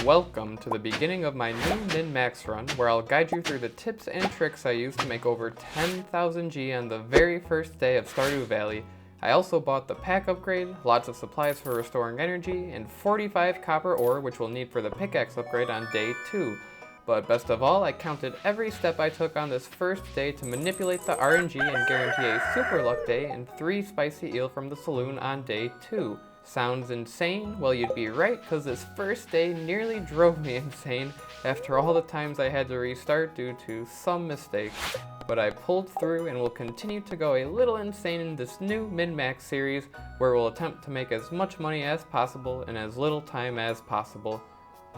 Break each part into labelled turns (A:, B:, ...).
A: Welcome to the beginning of my new min-max run, where I'll guide you through the tips and tricks I used to make over 10,000 G on the very first day of Stardew Valley. I also bought the pack upgrade, lots of supplies for restoring energy, and 45 copper ore which we'll need for the pickaxe upgrade on day 2. But best of all, I counted every step I took on this first day to manipulate the RNG and guarantee a super luck day and 3 spicy eel from the Saloon on day 2. Sounds insane? Well, you'd be right, because this first day nearly drove me insane after all the times I had to restart due to some mistakes. But I pulled through and will continue to go a little insane in this new min-max series, where we'll attempt to make as much money as possible in as little time as possible.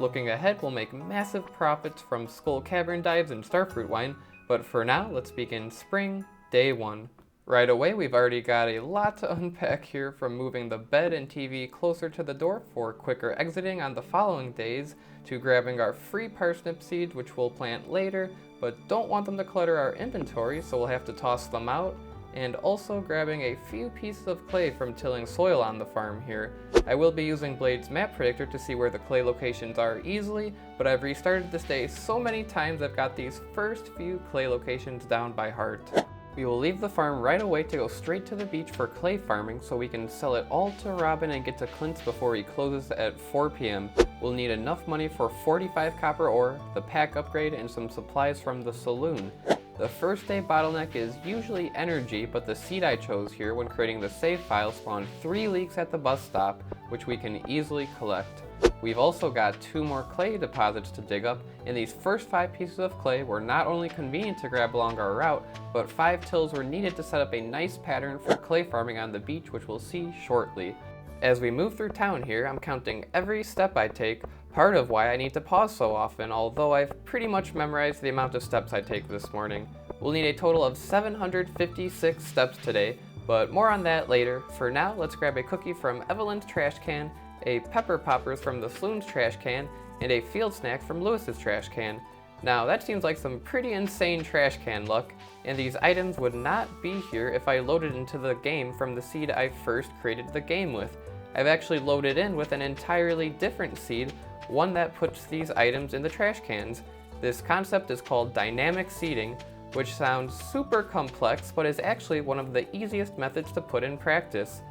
A: Looking ahead, we'll make massive profits from Skull Cavern dives and starfruit wine, but for now, let's begin spring, day 1. Right away, we've already got a lot to unpack here, from moving the bed and TV closer to the door for quicker exiting on the following days, to grabbing our free parsnip seeds which we'll plant later, but don't want them to clutter our inventory, so we'll have to toss them out, and also grabbing a few pieces of clay from tilling soil on the farm here. I will be using Blade's map predictor to see where the clay locations are easily, but I've restarted this day so many times I've got these first few clay locations down by heart. We will leave the farm right away to go straight to the beach for clay farming so we can sell it all to Robin and get to Clint's before he closes at 4 p.m. We'll need enough money for 45 copper ore, the pack upgrade, and some supplies from the Saloon. The first day bottleneck is usually energy, but the seed I chose here when creating the save file spawned 3 leeks at the bus stop, which we can easily collect. We've also got 2 more clay deposits to dig up, and these first 5 pieces of clay were not only convenient to grab along our route, but 5 tills were needed to set up a nice pattern for clay farming on the beach, which we'll see shortly. As we move through town here, I'm counting every step I take, part of why I need to pause so often, although I've pretty much memorized the amount of steps I take this morning. We'll need a total of 756 steps today, but more on that later. For now, let's grab a cookie from Evelyn's trash can, a pepper poppers from the Saloon's trash can, and a field snack from Lewis's trash can. Now that seems like some pretty insane trash can luck, and these items would not be here if I loaded into the game from the seed I first created the game with. I've actually loaded in with an entirely different seed, one that puts these items in the trash cans. This concept is called dynamic seeding, which sounds super complex, but is actually one of the easiest methods to put in practice.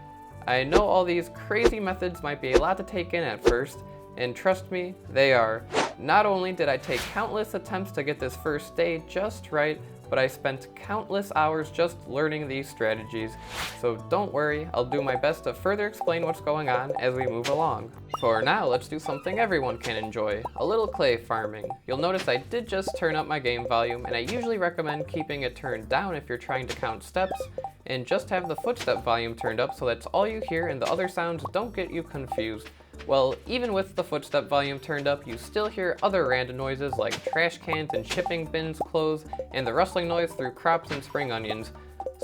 A: I know all these crazy methods might be a lot to take in at first, and trust me, they are. Not only did I take countless attempts to get this first day just right, but I spent countless hours just learning these strategies. So don't worry, I'll do my best to further explain what's going on as we move along. For now, let's do something everyone can enjoy, a little clay farming. You'll notice I did just turn up my game volume, and I usually recommend keeping it turned down if you're trying to count steps, and just have the footstep volume turned up so that's all you hear and the other sounds don't get you confused. Well, even with the footstep volume turned up, you still hear other random noises like trash cans and shipping bins close, and the rustling noise through crops and spring onions.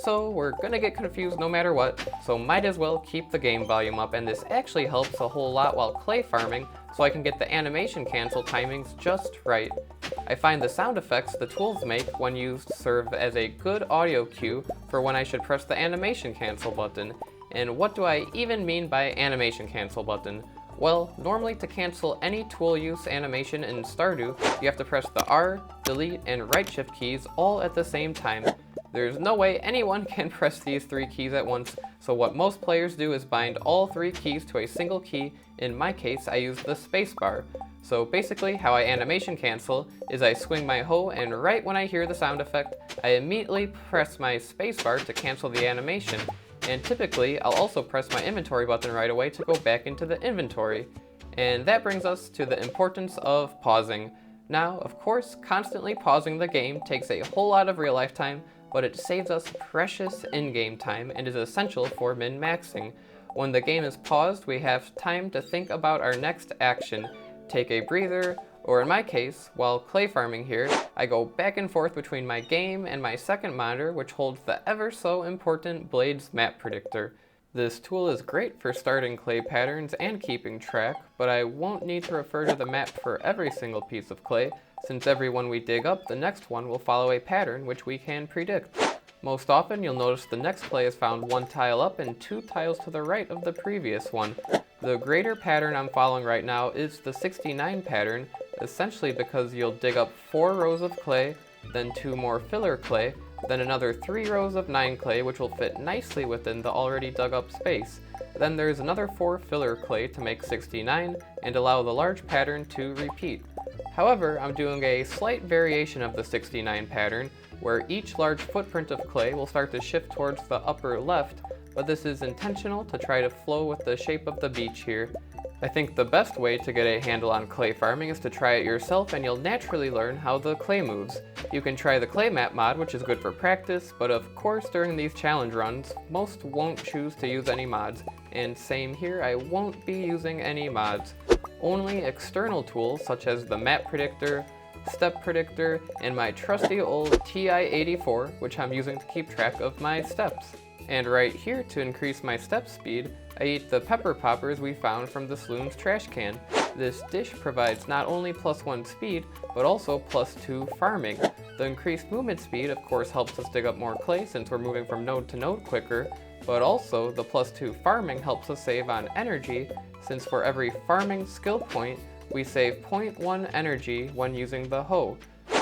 A: So we're gonna get confused no matter what, so might as well keep the game volume up, and this actually helps a whole lot while clay farming, so I can get the animation cancel timings just right. I find the sound effects the tools make when used serve as a good audio cue for when I should press the animation cancel button. And what do I even mean by animation cancel button? Well, normally to cancel any tool use animation in Stardew, you have to press the R, delete, and right shift keys all at the same time. There's no way anyone can press these 3 keys at once, so what most players do is bind all 3 keys to a single key. In my case, I use the spacebar. So basically, how I animation cancel is I swing my hoe, and right when I hear the sound effect, I immediately press my spacebar to cancel the animation. And typically, I'll also press my inventory button right away to go back into the inventory. And that brings us to the importance of pausing. Now, of course, constantly pausing the game takes a whole lot of real life time, but it saves us precious in-game time and is essential for min-maxing. When the game is paused, we have time to think about our next action, take a breather, or in my case, while clay farming here, I go back and forth between my game and my second monitor, which holds the ever so important Blade's map predictor. This tool is great for starting clay patterns and keeping track, but I won't need to refer to the map for every single piece of clay, since every one we dig up, the next one will follow a pattern which we can predict. Most often, you'll notice the next clay is found 1 tile up and 2 tiles to the right of the previous one. The greater pattern I'm following right now is the 69 pattern, essentially because you'll dig up 4 rows of clay, then 2 more filler clay, then another 3 rows of 9 clay, which will fit nicely within the already dug up space. Then there's another 4 filler clay to make 69 and allow the large pattern to repeat. However, I'm doing a slight variation of the 69 pattern, where each large footprint of clay will start to shift towards the upper left, but this is intentional to try to flow with the shape of the beach here. I think the best way to get a handle on clay farming is to try it yourself, and you'll naturally learn how the clay moves. You can try the clay map mod, which is good for practice, but of course during these challenge runs, most won't choose to use any mods, and same here, I won't be using any mods. Only external tools such as the map predictor, step predictor, and my trusty old TI-84, which I'm using to keep track of my steps. And right here, to increase my step speed, I eat the pepper poppers we found from the Saloon's trash can. This dish provides not only +1 speed, but also +2 farming. The increased movement speed of course helps us dig up more clay since we're moving from node to node quicker, but also the +2 farming helps us save on energy, since for every farming skill point, we save 0.1 energy when using the hoe.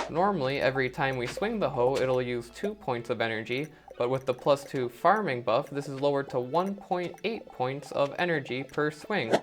A: Normally, every time we swing the hoe, it'll use 2 points of energy, but with the +2 farming buff, this is lowered to 1.8 points of energy per swing.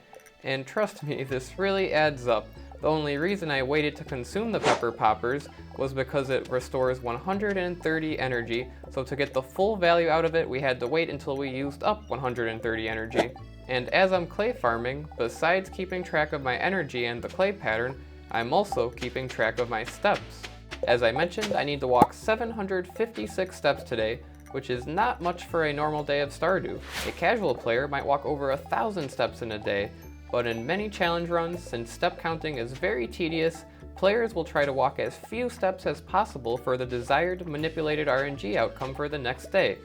A: And trust me, this really adds up. The only reason I waited to consume the pepper poppers was because it restores 130 energy, so to get the full value out of it, we had to wait until we used up 130 energy. And as I'm clay farming, besides keeping track of my energy and the clay pattern, I'm also keeping track of my steps. As I mentioned, I need to walk 756 steps today, which is not much for a normal day of Stardew. A casual player might walk over 1,000 steps in a day, but in many challenge runs, since step counting is very tedious, players will try to walk as few steps as possible for the desired manipulated RNG outcome for the next day.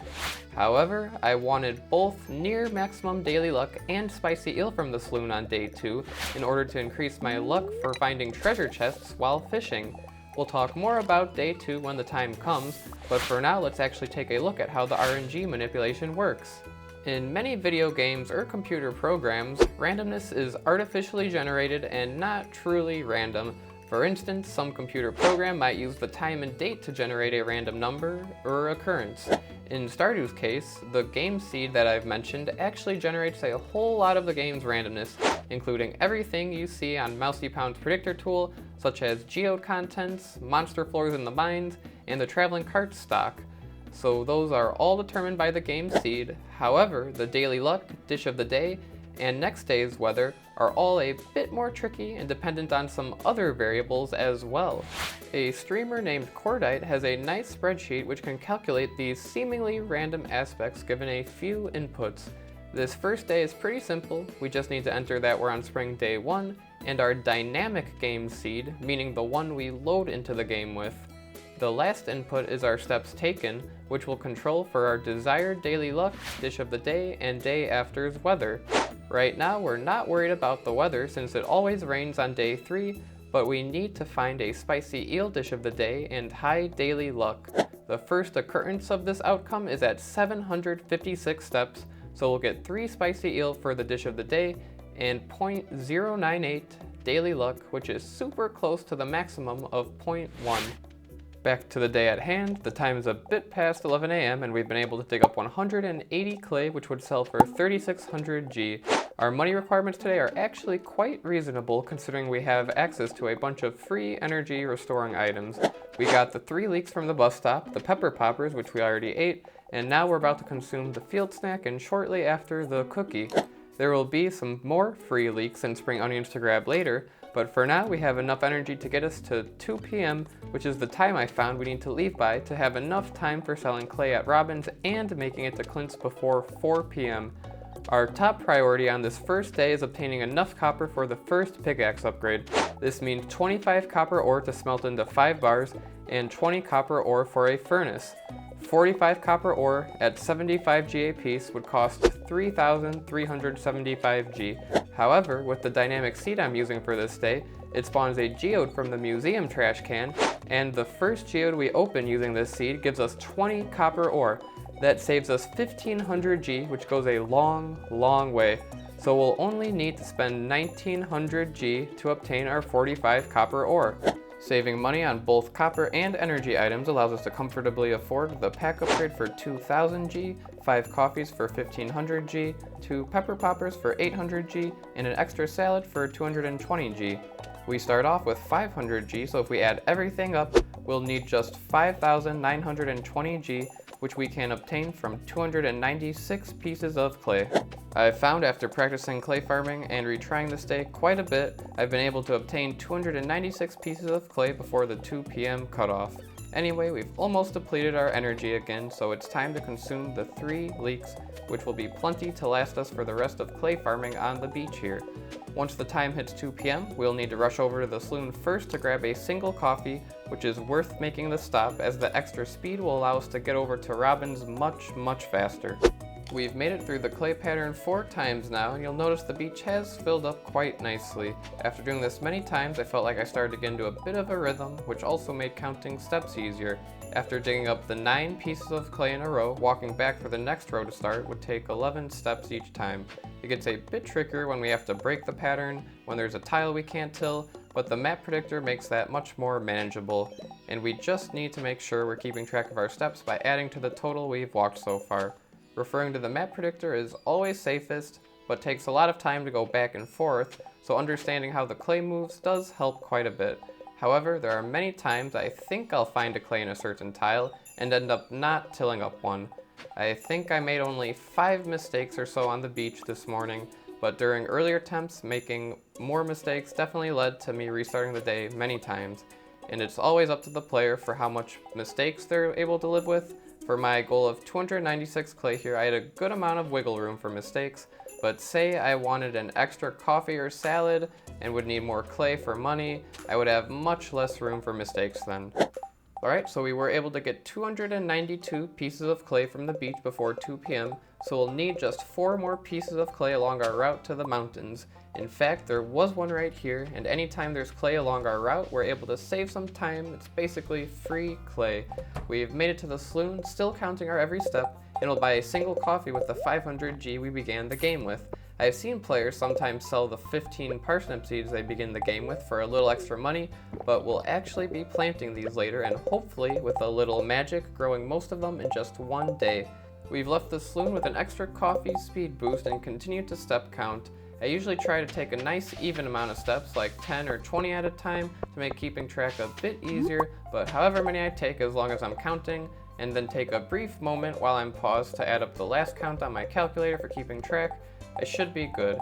A: However, I wanted both near maximum daily luck and spicy eel from the Saloon on day 2 in order to increase my luck for finding treasure chests while fishing. We'll talk more about day 2 when the time comes, but for now let's actually take a look at how the RNG manipulation works. In many video games or computer programs, randomness is artificially generated and not truly random. For instance, some computer program might use the time and date to generate a random number or occurrence. In Stardew's case, the game seed that I've mentioned actually generates a whole lot of the game's randomness, including everything you see on Mousy Pound's predictor tool, such as geode contents, monster floors in the mines, and the traveling cart stock. So those are all determined by the game seed. However, the daily luck, dish of the day, and next day's weather are all a bit more tricky and dependent on some other variables as well. A streamer named Cordite has a nice spreadsheet which can calculate these seemingly random aspects given a few inputs. This first day is pretty simple. We just need to enter that we're on spring day 1 and our dynamic game seed, meaning the one we load into the game with. The last input is our steps taken, which will control for our desired daily luck, dish of the day, and day after's weather. Right now, we're not worried about the weather since it always rains on day 3, but we need to find a spicy eel dish of the day and high daily luck. The first occurrence of this outcome is at 756 steps, so we'll get 3 spicy eel for the dish of the day and 0.098 daily luck, which is super close to the maximum of 0.1. Back to the day at hand, the time is a bit past 11 AM and we've been able to dig up 180 clay, which would sell for 3,600 G. Our money requirements today are actually quite reasonable considering we have access to a bunch of free energy restoring items. We got the 3 leeks from the bus stop, the pepper poppers, which we already ate, and now we're about to consume the field snack and shortly after the cookie. There will be some more free leeks and spring onions to grab later, but for now we have enough energy to get us to 2 PM, which is the time I found we need to leave by to have enough time for selling clay at Robin's and making it to Clint's before 4 PM. Our top priority on this first day is obtaining enough copper for the first pickaxe upgrade. This means 25 copper ore to smelt into 5 bars and 20 copper ore for a furnace. 45 copper ore at 75 G a piece would cost 3,375 G. However, with the dynamic seed I'm using for this day, it spawns a geode from the museum trash can, and the first geode we open using this seed gives us 20 copper ore. That saves us 1,500 G, which goes a long way. So we'll only need to spend 1900 G to obtain our 45 copper ore. Saving money on both copper and energy items allows us to comfortably afford the pack upgrade for 2000 G, 5 coffees for 1500 G, 2 pepper poppers for 800 G, and an extra salad for 220 G. We start off with 500 G, so if we add everything up, we'll need just 5920 G, which we can obtain from 296 pieces of clay. I've found after practicing clay farming and retrying this day quite a bit, I've been able to obtain 296 pieces of clay before the 2 p.m. cutoff. Anyway, we've almost depleted our energy again, so it's time to consume the 3 leeks, which will be plenty to last us for the rest of clay farming on the beach here. Once the time hits 2 p.m., we'll need to rush over to the saloon first to grab a single coffee, which is worth making the stop as the extra speed will allow us to get over to Robin's much faster. We've made it through the clay pattern 4 times now, and you'll notice the beach has filled up quite nicely. After doing this many times, I felt like I started to get into a bit of a rhythm, which also made counting steps easier. After digging up the 9 pieces of clay in a row, walking back for the next row to start would take 11 steps each time. It gets a bit trickier when we have to break the pattern, when there's a tile we can't till, but the map predictor makes that much more manageable, and we just need to make sure we're keeping track of our steps by adding to the total we've walked so far. Referring to the map predictor is always safest, but takes a lot of time to go back and forth, so understanding how the clay moves does help quite a bit. However, there are many times I think I'll find a clay in a certain tile and end up not tilling up one. I think I made only 5 mistakes or so on the beach this morning, but during earlier attempts, making more mistakes definitely led to me restarting the day many times. And it's always up to the player for how much mistakes they're able to live with. For my goal of 296 clay here, I had a good amount of wiggle room for mistakes, but say I wanted an extra coffee or salad and would need more clay for money, I would have much less room for mistakes then. Alright, so we were able to get 292 pieces of clay from the beach before 2 p.m., so we'll need just 4 more pieces of clay along our route to the mountains. In fact, there was one right here, and anytime there's clay along our route, we're able to save some time. It's basically free clay. We've made it to the saloon, still counting our every step, and it'll buy a single coffee with the 500 G we began the game with. I've seen players sometimes sell the 15 parsnip seeds they begin the game with for a little extra money, but we'll actually be planting these later and hopefully with a little magic growing most of them in just 1 day. We've left the saloon with an extra coffee speed boost and continue to step count. I usually try to take a nice even amount of steps, like 10 or 20 at a time, to make keeping track a bit easier, but however many I take as long as I'm counting, and then take a brief moment while I'm paused to add up the last count on my calculator for keeping track, I should be good.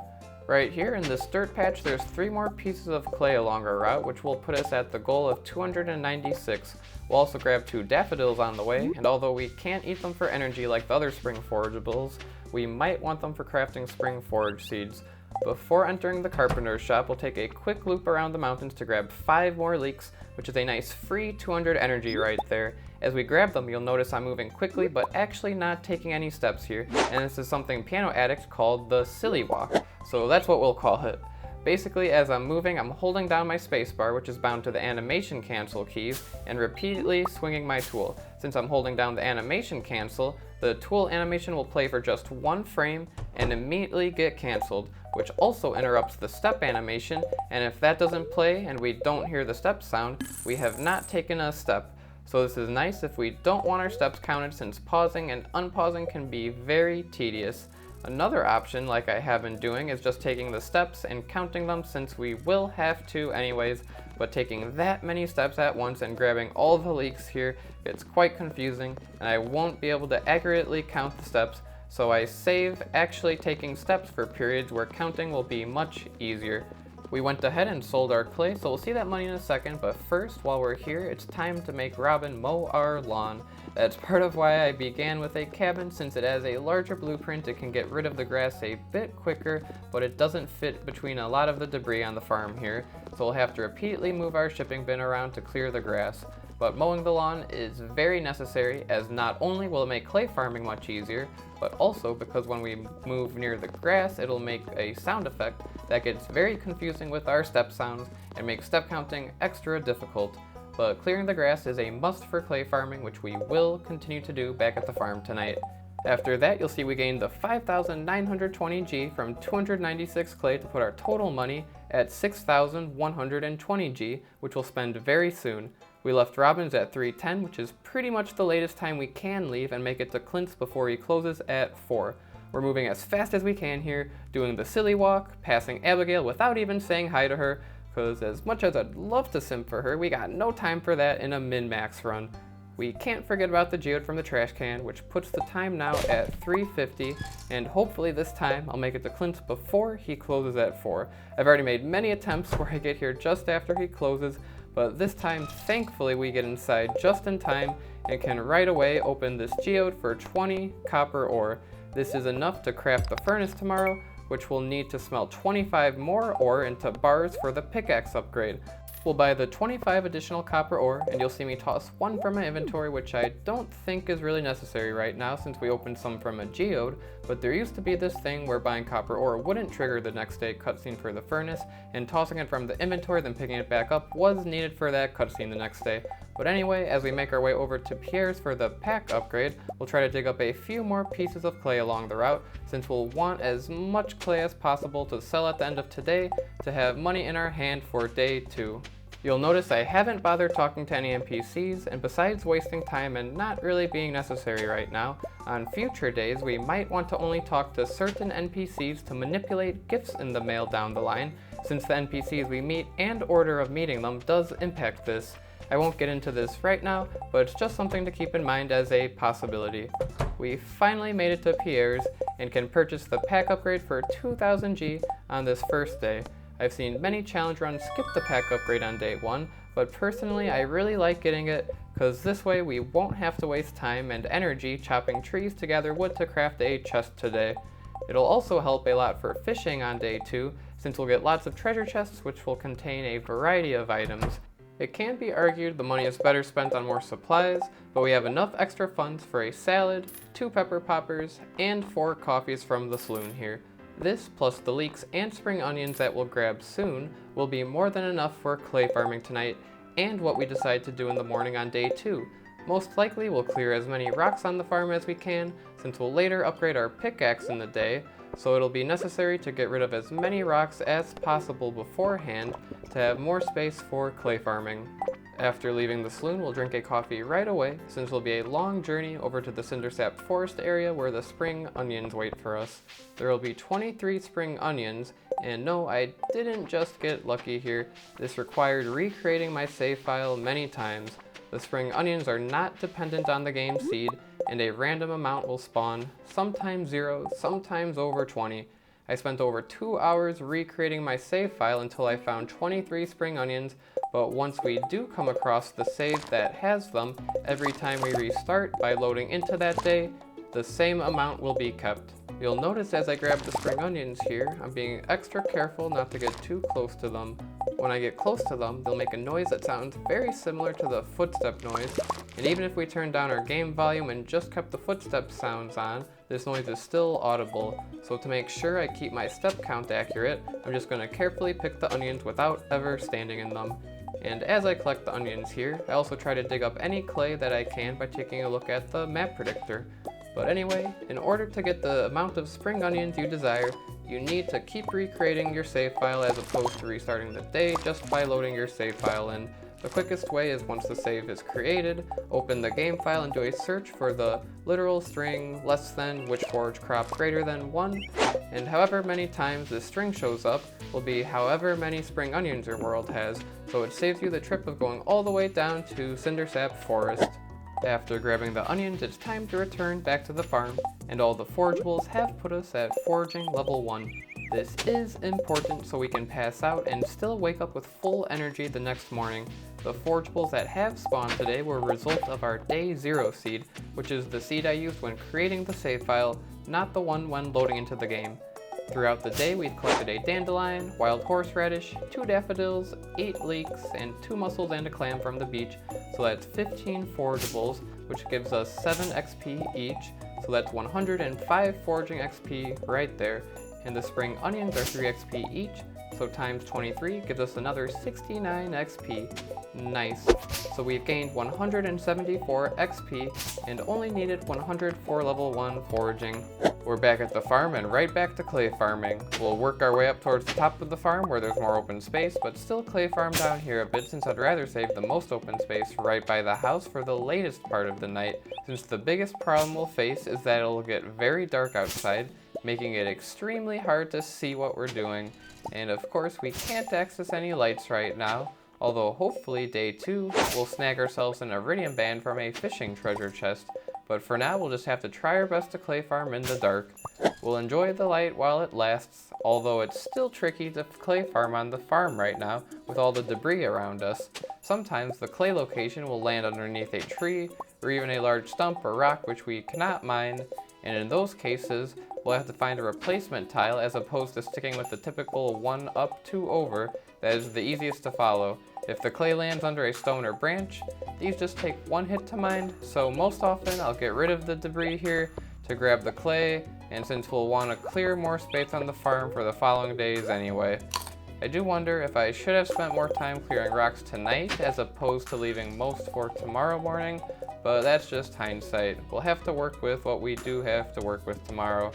A: Right here in this dirt patch, there's 3 more pieces of clay along our route, which will put us at the goal of 296. We'll also grab 2 daffodils on the way, and although we can't eat them for energy like the other spring forageables, we might want them for crafting spring forage seeds. Before entering the carpenter's shop, we'll take a quick loop around the mountains to grab 5 more leeks, which is a nice free 200 energy right there. As we grab them, you'll notice I'm moving quickly, but actually not taking any steps here, and this is something piano addicts called the silly walk, so that's what we'll call it. Basically, as I'm moving, I'm holding down my spacebar, which is bound to the animation cancel keys, and repeatedly swinging my tool. Since I'm holding down the animation cancel, the tool animation will play for just 1 frame and immediately get canceled, which also interrupts the step animation, and if that doesn't play and we don't hear the step sound, we have not taken a step. So this is nice if we don't want our steps counted, since pausing and unpausing can be very tedious. Another option, like I have been doing, is just taking the steps and counting them, since we will have to anyways, but taking that many steps at once and grabbing all the leeks here gets quite confusing, and I won't be able to accurately count the steps, so I save actually taking steps for periods where counting will be much easier. We went ahead and sold our clay, so we'll see that money in a second, but first, while we're here, it's time to make Robin mow our lawn. That's part of why I began with a cabin, since it has a larger blueprint. It can get rid of the grass a bit quicker, but it doesn't fit between a lot of the debris on the farm here, so we'll have to repeatedly move our shipping bin around to clear the grass. But mowing the lawn is very necessary, as not only will it make clay farming much easier, but also because when we move near the grass, it'll make a sound effect that gets very confusing with our step sounds and makes step counting extra difficult. But clearing the grass is a must for clay farming, which we will continue to do back at the farm tonight. After that, you'll see we gained the 5,920 G from 296 clay to put our total money at 6,120 G, which we'll spend very soon. We left Robin's at 3:10, which is pretty much the latest time we can leave and make it to Clint's before he closes at 4. We're moving as fast as we can here, doing the silly walk, passing Abigail without even saying hi to her, because as much as I'd love to simp for her, we got no time for that in a min-max run. We can't forget about the geode from the trash can, which puts the time now at 3:50, and hopefully this time I'll make it to Clint's before he closes at 4. I've already made many attempts where I get here just after he closes, but this time thankfully we get inside just in time and can right away open this geode for 20 copper ore. This is enough to craft the furnace tomorrow, which we'll need to smelt 25 more ore into bars for the pickaxe upgrade. We'll buy the 25 additional copper ore, and you'll see me toss one from my inventory, which I don't think is really necessary right now since we opened some from a geode, but there used to be this thing where buying copper ore wouldn't trigger the next day cutscene for the furnace, and tossing it from the inventory then picking it back up was needed for that cutscene the next day. But anyway, as we make our way over to Pierre's for the pack upgrade, we'll try to dig up a few more pieces of clay along the route, since we'll want as much clay as possible to sell at the end of today to have money in our hand for day 2. You'll notice I haven't bothered talking to any NPCs, and besides wasting time and not really being necessary right now, on future days we might want to only talk to certain NPCs to manipulate gifts in the mail down the line, since the NPCs we meet and order of meeting them does impact this. I won't get into this right now, but it's just something to keep in mind as a possibility. We finally made it to Pierre's and can purchase the pack upgrade for 2,000 G on this first day. I've seen many challenge runs skip the pack upgrade on day 1, but personally I really like getting it because this way we won't have to waste time and energy chopping trees to gather wood to craft a chest today. It'll also help a lot for fishing on day 2, since we'll get lots of treasure chests which will contain a variety of items. It can be argued the money is better spent on more supplies, but we have enough extra funds for a salad, 2 pepper poppers, and 4 coffees from the Saloon here. This, plus the leeks and spring onions that we'll grab soon, will be more than enough for clay farming tonight, and what we decide to do in the morning on day 2. Most likely we'll clear as many rocks on the farm as we can, since we'll later upgrade our pickaxe in the day, so it'll be necessary to get rid of as many rocks as possible beforehand to have more space for clay farming. After leaving the Saloon, we'll drink a coffee right away, since it'll be a long journey over to the Cindersap Forest area where the spring onions wait for us. There will be 23 spring onions, and no, I didn't just get lucky here. This required recreating my save file many times. The spring onions are not dependent on the game seed, and a random amount will spawn, sometimes 0, sometimes over 20. I spent over 2 hours recreating my save file until I found 23 spring onions, but once we do come across the save that has them, every time we restart by loading into that day, the same amount will be kept. You'll notice as I grab the spring onions here, I'm being extra careful not to get too close to them. When I get close to them, they'll make a noise that sounds very similar to the footstep noise, and even if we turn down our game volume and just kept the footstep sounds on, this noise is still audible. So to make sure I keep my step count accurate, I'm just going to carefully pick the onions without ever standing in them. And as I collect the onions here, I also try to dig up any clay that I can by taking a look at the map predictor. But anyway, in order to get the amount of spring onions you desire, you need to keep recreating your save file as opposed to restarting the day just by loading your save file in. The quickest way is once the save is created, open the game file and do a search for the literal string less than which forage crop greater than 1, and however many times this string shows up will be however many spring onions your world has, so it saves you the trip of going all the way down to Cindersap Forest. After grabbing the onions, it's time to return back to the farm, and all the forageables have put us at Foraging level 1. This is important so we can pass out and still wake up with full energy the next morning. The forageables that have spawned today were a result of our day 0 seed, which is the seed I used when creating the save file, not the one when loading into the game. Throughout the day, we've collected a dandelion, wild horseradish, 2 daffodils, 8 leeks, and 2 mussels and a clam from the beach, so that's 15 forageables, which gives us 7 XP each, so that's 105 foraging XP right there. And the spring onions are 3 XP each, so times 23 gives us another 69 XP. Nice. So we've gained 174 XP and only needed 100 for level 1 foraging. We're back at the farm and right back to clay farming. We'll work our way up towards the top of the farm where there's more open space, but still clay farm down here a bit since I'd rather save the most open space right by the house for the latest part of the night, since the biggest problem we'll face is that it'll get very dark outside, making it extremely hard to see what we're doing. And of course we can't access any lights right now, although hopefully day 2 we'll snag ourselves an iridium band from a fishing treasure chest. But for now, we'll just have to try our best to clay farm in the dark. We'll enjoy the light while it lasts, although it's still tricky to clay farm on the farm right now with all the debris around us. Sometimes the clay location will land underneath a tree or even a large stump or rock which we cannot mine, and in those cases, we'll have to find a replacement tile as opposed to sticking with the typical 1 up, 2 over that is the easiest to follow. If the clay lands under a stone or branch, these just take 1 hit to mine, so most often I'll get rid of the debris here to grab the clay, and since we'll want to clear more space on the farm for the following days anyway. I do wonder if I should have spent more time clearing rocks tonight as opposed to leaving most for tomorrow morning, but that's just hindsight. We'll have to work with what we do have to work with tomorrow.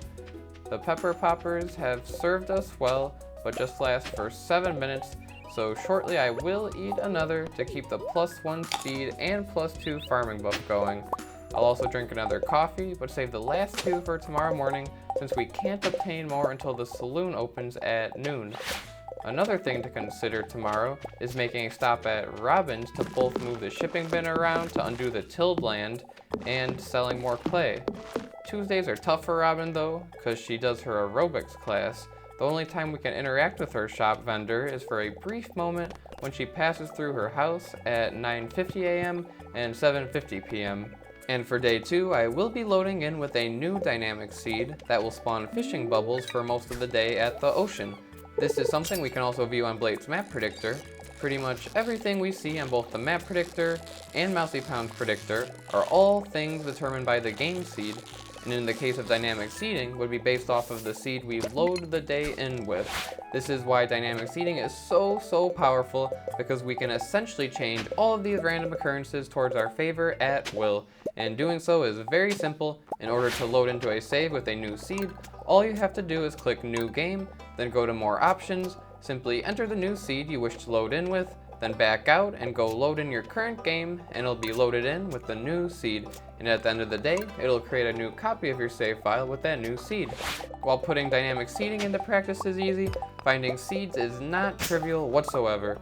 A: The pepper poppers have served us well, but just last for 7 minutes, so shortly I will eat another to keep the +1 speed and +2 farming buff going. I'll also drink another coffee, but save the last 2 for tomorrow morning since we can't obtain more until the saloon opens at noon. Another thing to consider tomorrow is making a stop at Robin's to both move the shipping bin around to undo the tilled land and selling more clay. Tuesdays are tough for Robin though, because she does her aerobics class. The only time we can interact with her shop vendor is for a brief moment when she passes through her house at 9:50 a.m. and 7:50 p.m. And for day 2, I will be loading in with a new dynamic seed that will spawn fishing bubbles for most of the day at the ocean. This is something we can also view on Blade's map predictor. Pretty much everything we see on both the map predictor and Mousy Pound's predictor are all things determined by the game seed, and in the case of dynamic seeding would be based off of the seed we load the day in with. This is why dynamic seeding is so powerful, because we can essentially change all of these random occurrences towards our favor at will, and doing so is very simple. In order to load into a save with a new seed, all you have to do is click New Game, then go to More Options, simply enter the new seed you wish to load in with, then back out and go load in your current game, and it'll be loaded in with the new seed. And at the end of the day, it'll create a new copy of your save file with that new seed. While putting dynamic seeding into practice is easy, finding seeds is not trivial whatsoever.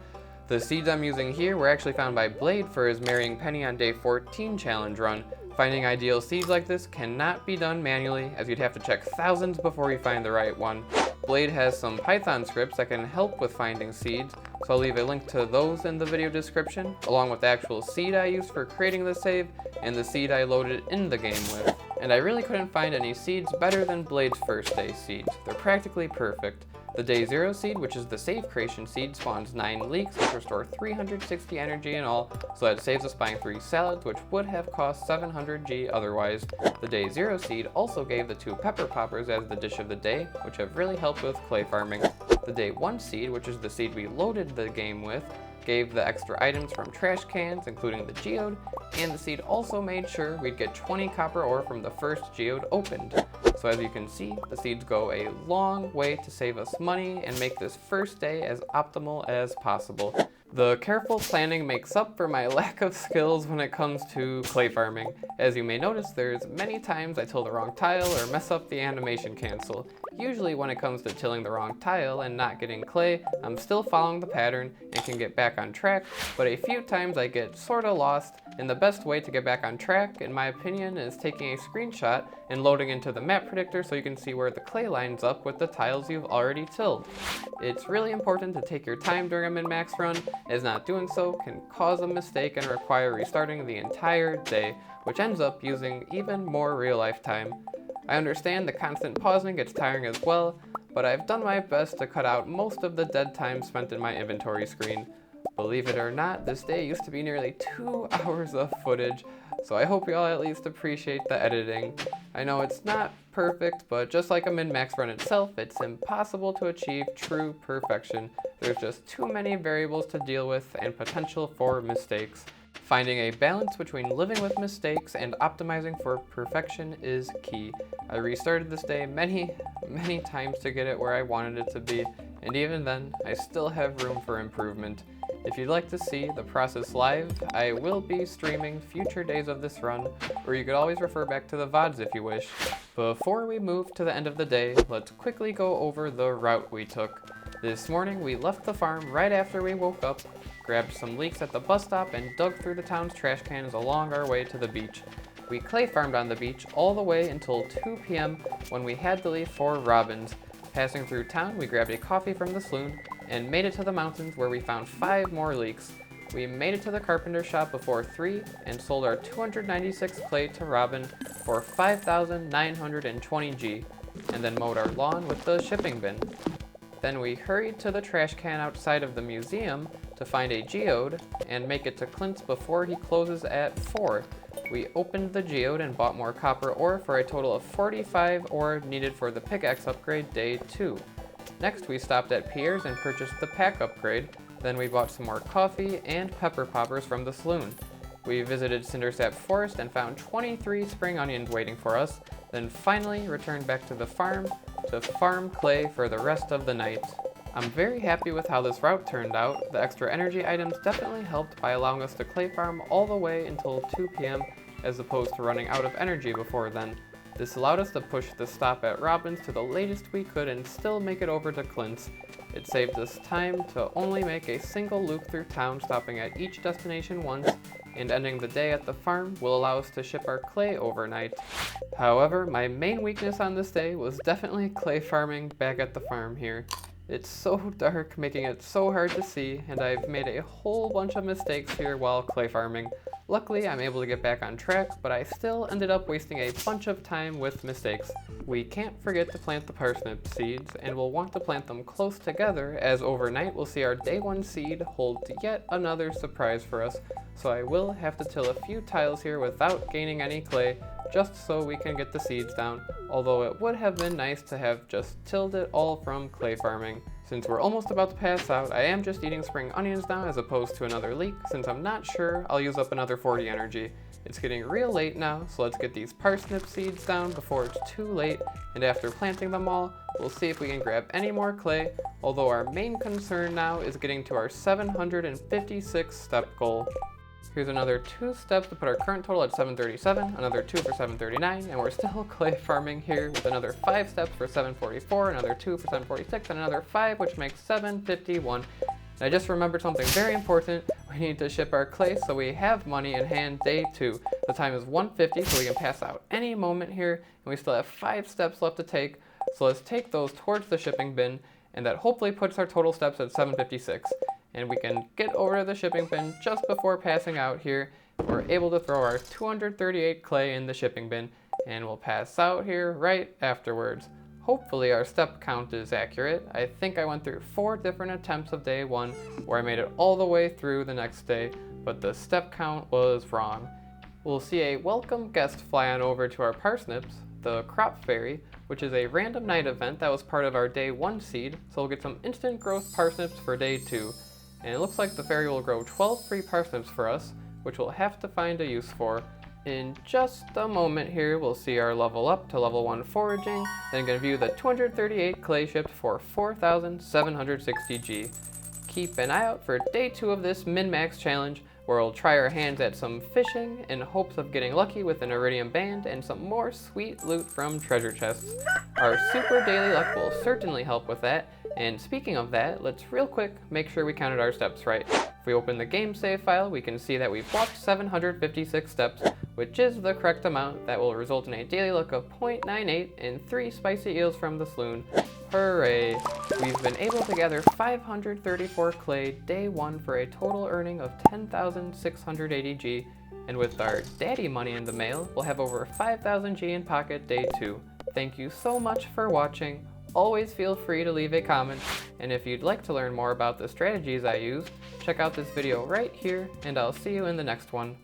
A: The seeds I'm using here were actually found by Blade for his Marrying Penny on day 14 challenge run. Finding ideal seeds like this cannot be done manually, as you'd have to check thousands before you find the right one. Blade has some Python scripts that can help with finding seeds, so I'll leave a link to those in the video description, along with the actual seed I used for creating the save and the seed I loaded in the game with. And I really couldn't find any seeds better than Blade's first day seeds. They're practically perfect. The day 0 seed, which is the save creation seed, spawns 9 leeks, which restore 360 energy in all, so that saves us buying 3 salads, which would have cost 700 G otherwise. The day 0 seed also gave the 2 pepper poppers as the dish of the day, which have really helped with clay farming. The day 1 seed, which is the seed we loaded the game with, gave the extra items from trash cans, including the geode, and the seed also made sure we'd get 20 copper ore from the first geode opened. So as you can see, the seeds go a long way to save us money and make this first day as optimal as possible. The careful planning makes up for my lack of skills when it comes to clay farming. As you may notice, there's many times I till the wrong tile or mess up the animation cancel. Usually when it comes to tilling the wrong tile and not getting clay, I'm still following the pattern and can get back on track, but a few times I get sorta lost, and the best way to get back on track, in my opinion, is taking a screenshot and loading into the map predictor so you can see where the clay lines up with the tiles you've already tilled. It's really important to take your time during a min-max run, as not doing so can cause a mistake and require restarting the entire day, which ends up using even more real-life time. I understand the constant pausing gets tiring as well, but I've done my best to cut out most of the dead time spent in my inventory screen. Believe it or not, this day used to be nearly 2 hours of footage, so I hope you all at least appreciate the editing. I know it's not perfect, but just like a min-max run itself, it's impossible to achieve true perfection. There's just too many variables to deal with and potential for mistakes. Finding a balance between living with mistakes and optimizing for perfection is key. I restarted this day many times to get it where I wanted it to be, and even then, I still have room for improvement. If you'd like to see the process live, I will be streaming future days of this run, or you could always refer back to the VODs if you wish. Before we move to the end of the day, let's quickly go over the route we took. This morning, we left the farm right after we woke up, grabbed some leeks at the bus stop, and dug through the town's trash cans along our way to the beach. We clay farmed on the beach all the way until 2 p.m. when we had to leave for Robin's. Passing through town, we grabbed a coffee from the Saloon and made it to the mountains where we found 5 more leeks. We made it to the carpenter shop before 3 and sold our 296 clay to Robin for 5,920 G, and then mowed our lawn with the shipping bin. Then we hurried to the trash can outside of the museum to find a geode and make it to Clint's before he closes at 4. We opened the geode and bought more copper ore for a total of 45 ore needed for the pickaxe upgrade day 2. Next, we stopped at Pierre's and purchased the pack upgrade. Then we bought some more coffee and pepper poppers from the Saloon. We visited Cindersap Forest and found 23 spring onions waiting for us, then finally returned back to the farm to farm clay for the rest of the night. I'm very happy with how this route turned out. The extra energy items definitely helped by allowing us to clay farm all the way until 2 p.m. as opposed to running out of energy before then. This allowed us to push the stop at Robin's to the latest we could and still make it over to Clint's. It saved us time to only make a single loop through town, stopping at each destination once, and ending the day at the farm will allow us to ship our clay overnight. However, my main weakness on this day was definitely clay farming back at the farm here. It's so dark, making it so hard to see, and I've made a whole bunch of mistakes here while clay farming. Luckily, I'm able to get back on track, but I still ended up wasting a bunch of time with mistakes. We can't forget to plant the parsnip seeds, and we'll want to plant them close together, as overnight we'll see our day 1 seed hold yet another surprise for us, so I will have to till a few tiles here without gaining any clay, just so we can get the seeds down, although it would have been nice to have just tilled it all from clay farming. Since we're almost about to pass out, I am just eating spring onions now as opposed to another leek, since I'm not sure I'll use up another 40 energy. It's getting real late now, so let's get these parsnip seeds down before it's too late, and after planting them all, we'll see if we can grab any more clay, although our main concern now is getting to our 756 step goal. Here's another 2 steps to put our current total at 737, another 2 for 739, and we're still clay farming here with another 5 steps for 744, another 2 for 746, and another 5, which makes 751. And I just remembered something very important. We need to ship our clay so we have money in hand day 2. The time is 1:50, so we can pass out any moment here, and we still have 5 steps left to take. So let's take those towards the shipping bin, and that hopefully puts our total steps at 756. And we can get over to the shipping bin just before passing out here. We're able to throw our 238 clay in the shipping bin, and we'll pass out here right afterwards. Hopefully our step count is accurate. I think I went through 4 different attempts of day 1 where I made it all the way through the next day, but the step count was wrong. We'll see a welcome guest fly on over to our parsnips, the crop fairy, which is a random night event that was part of our day 1 seed, so we'll get some instant growth parsnips for day 2. And it looks like the fairy will grow 12 free parsnips for us, which we'll have to find a use for. In just a moment here, we'll see our level up to level 1 foraging, then gonna view the 238 clay shipped for 4,760 G. Keep an eye out for day 2 of this min-max challenge, where we'll try our hands at some fishing in hopes of getting lucky with an iridium band and some more sweet loot from treasure chests. Our super daily luck will certainly help with that, and speaking of that, let's real quick make sure we counted our steps right. If we open the game save file, we can see that we've walked 756 steps, which is the correct amount that will result in a daily luck of 0.98 and 3 spicy eels from the Saloon. Hooray! We've been able to gather 534 clay day 1 for a total earning of 10,680 G, and with our daddy money in the mail, we'll have over 5,000 G in pocket day 2. Thank you so much for watching. Always feel free to leave a comment, and if you'd like to learn more about the strategies I use, check out this video right here, and I'll see you in the next one.